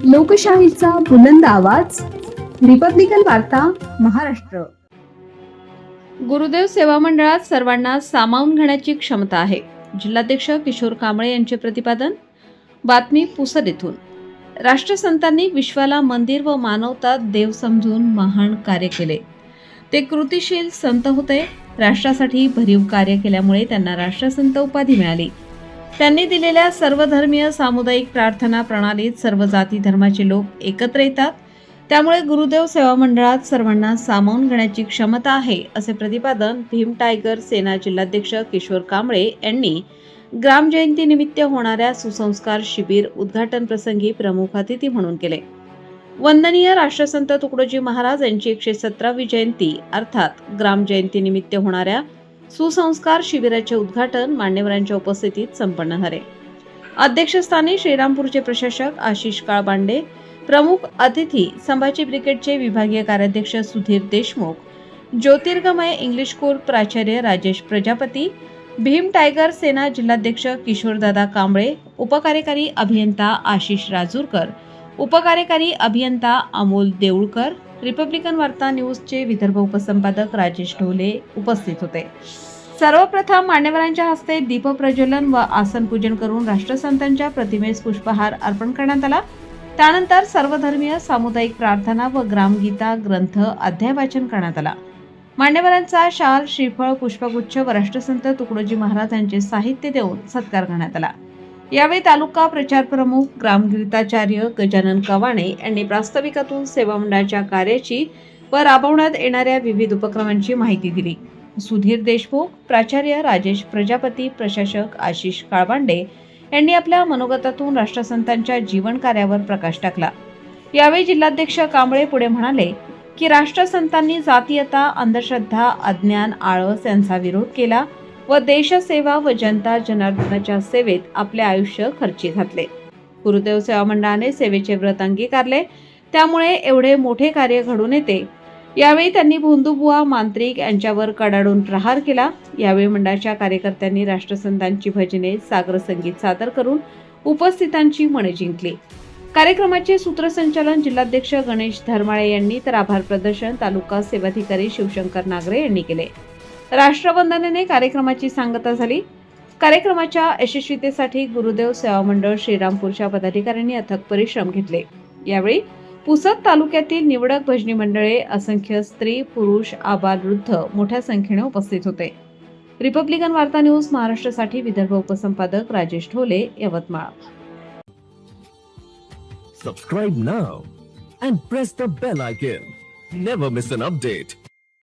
लोकशाहीचा बुलंद आवाज, रिपब्लिकन वार्ता, महाराष्ट्र. गुरुदेव सेवा मंडळात सर्वांना सामावून घेण्याची क्षमता आहे, जिल्हाध्यक्ष किशोर कांबळे यांचे प्रतिपादन. बातमी पुसद येथून. राष्ट्रसंतांनी विश्वाला मंदिर व मानवता देव समजून महान कार्य केले. ते कृतिशील संत होते. राष्ट्रासाठी भरीव कार्य केल्यामुळे त्यांना राष्ट्रसंत उपाधी मिळाली. त्यांनी दिलेल्या सर्वधर्मीय सामुदायिक प्रार्थना प्रणालीत सर्व जाती धर्माचे लोक एकत्र येतात. त्यामुळे गुरुदेव सेवा मंडळात सर्वांना सामावून घेण्याची क्षमता आहे, असे प्रतिपादन भीम टायगर सेना जिल्हाध्यक्ष किशोर कांबळे यांनी ग्रामजयंतीनिमित्त होणाऱ्या सुसंस्कार शिबिर उद्घाटन प्रसंगी प्रमुख अतिथी म्हणून केले. वंदनीय राष्ट्रसंत तुकडोजी महाराज यांची 117वी जयंती अर्थात ग्रामजयंतीनिमित्त होणाऱ्या सुसंस्कार शिबिराचे उद्घाटन मान्यवरांच्या उपस्थितीत संपन्न झाले. अध्यक्षस्थानी श्रीरामपूरचे प्रशासक आशिष काळबांडे, प्रमुख अतिथी संभाजी ब्रिगेडचे विभागीय कार्याध्यक्ष सुधीर देशमुख, ज्योतिर्गमय इंग्लिश स्कूल प्राचार्य राजेश प्रजापती, भीम टायगर सेना जिल्हाध्यक्ष किशोरदादा कांबळे, उपकार्यकारी अभियंता आशिष राजूरकर, उपकार्यकारी अभियंता अमोल देऊळकर, रिपब्लिकन वार्ता न्यूजचे विदर्भ उपसंपादक राजेश ढोले उपस्थित होते. सर्वप्रथम मान्यवरांच्या हस्ते दीपप्रज्वलन व आसन पूजन करून राष्ट्रसंतांच्या प्रतिमेस पुष्पहार अर्पण करण्यात आला. त्यानंतर सर्वधर्मीय सामुदायिक प्रार्थना व ग्रामगीता ग्रंथ अध्याय वाचन करण्यात आला. मान्यवरांचा शाल, श्रीफळ, पुष्पगुच्छ व राष्ट्रसंत तुकडोजी महाराज यांचे साहित्य देऊन सत्कार करण्यात आला. यावेळी तालुका प्रचार प्रमुख ग्रामगीताचार्य गजानन कवाणे यांनी प्रास्ताविकातून सेवा मंडळाच्या कार्याची व राबवण्यात येणाऱ्या विविध उपक्रमांची माहिती दिली. सुधीर देशमुख, प्राचार्य राजेश प्रजापती, प्रशासक आशिष काळबांडे यांनी आपल्या मनोगतातून राष्ट्रसंतांच्या जीवन कार्यावर प्रकाश टाकला. यावेळी जिल्हाध्यक्ष कांबळे पुढे म्हणाले की राष्ट्रसंतांनी जातीयता, अंधश्रद्धा, अज्ञान, आळस यांचा विरोध केला व देशसेवा व जनता जनार्दनाच्या सेवेत आपले आयुष्य खर्ची घातले. गुरुदेव सेवा मंडळाने सेवेचे व्रत अंगीकारले, त्यामुळे एवढे मोठे कार्य घडून येते. यावेळी त्यांनी भोंदूबुवा मांत्रिक यांच्यावर कडाडून प्रहार केला. यावेळी मंडळाच्या कार्यकर्त्यांनी राष्ट्रसंतांची भजने, सागर संगीत सादर करून उपस्थितांची मने जिंकली. कार्यक्रमाचे सूत्रसंचालन जिल्हाध्यक्ष गणेश धर्माळे यांनी तर आभार प्रदर्शन तालुका सेवाधिकारी शिवशंकर नागरे यांनी केले. राष्ट्रवंदनेने कार्यक्रमाची सांगता झाली. कार्यक्रमाच्या यशस्वीतेसाठी गुरुदेव सेवा मंडळ श्रीरामपूरच्या पदाधिकाऱ्यांनी अथक परिश्रम घेतले. यावेळी पुसद तालुक्यातील निवडक भजनी मंडळे, असंख्य स्त्री, पुरुष, आबालवृद्ध मोठ्या संख्येने उपस्थित होते. रिपब्लिकन वार्ता न्यूज महाराष्ट्रासाठी Vidarbha उपसंपादक Rajesh Dhole, Yavatmal. Subscribe now and press the bell icon. Never miss an update.